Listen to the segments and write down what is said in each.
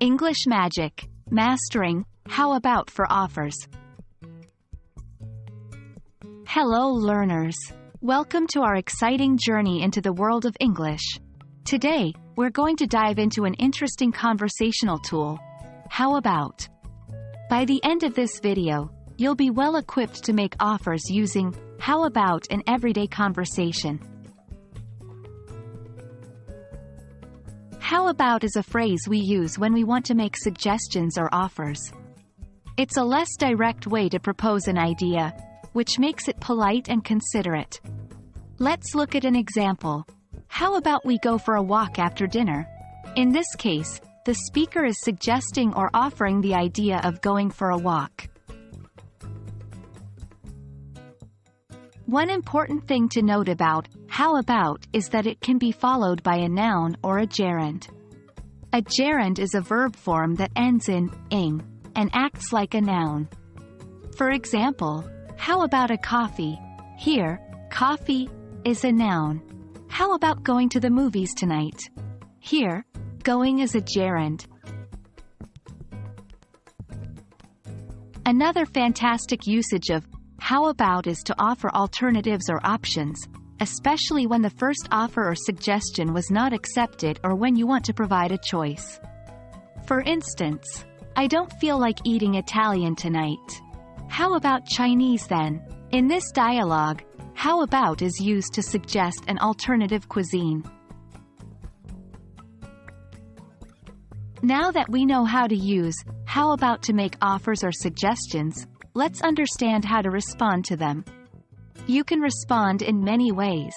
English Magic, Mastering, How About for Offers. Hello learners! Welcome to our exciting journey into the world of English. Today, we're going to dive into an interesting conversational tool, How About. By the end of this video, you'll be well equipped to make offers using How About in everyday conversation. How about is a phrase we use when we want to make suggestions or offers. It's a less direct way to propose an idea, which makes it polite and considerate. Let's look at an example. How about we go for a walk after dinner? In this case, the speaker is suggesting or offering the idea of going for a walk. One important thing to note about how about is that it can be followed by a noun or a gerund. A gerund is a verb form that ends in ing and acts like a noun. For example, how about a coffee? Here, coffee is a noun. How about going to the movies tonight? Here, going is a gerund. Another fantastic usage of how about is to offer alternatives or options, especially when the first offer or suggestion was not accepted or when you want to provide a choice. For instance, I don't feel like eating Italian tonight. How about Chinese then? In this dialogue, how about is used to suggest an alternative cuisine. Now that we know how to use how about to make offers or suggestions, let's understand how to respond to them. You can respond in many ways.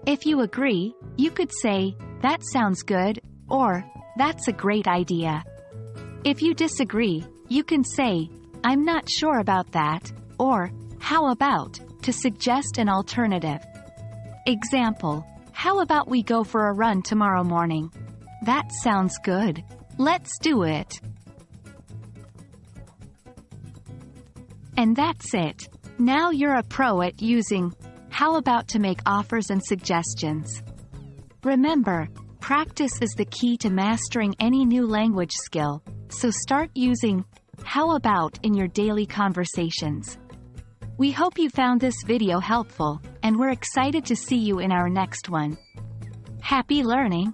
If you agree, you could say, "That sounds good," or "That's a great idea." If you disagree, you can say, "I'm not sure about that," or "How about," to suggest an alternative. Example, how about we go for a run tomorrow morning? That sounds good. Let's do it. And that's it. Now you're a pro at using how about to make offers and suggestions. Remember, practice is the key to mastering any new language skill, so start using how about in your daily conversations. We hope you found this video helpful, and we're excited to see you in our next one. Happy learning!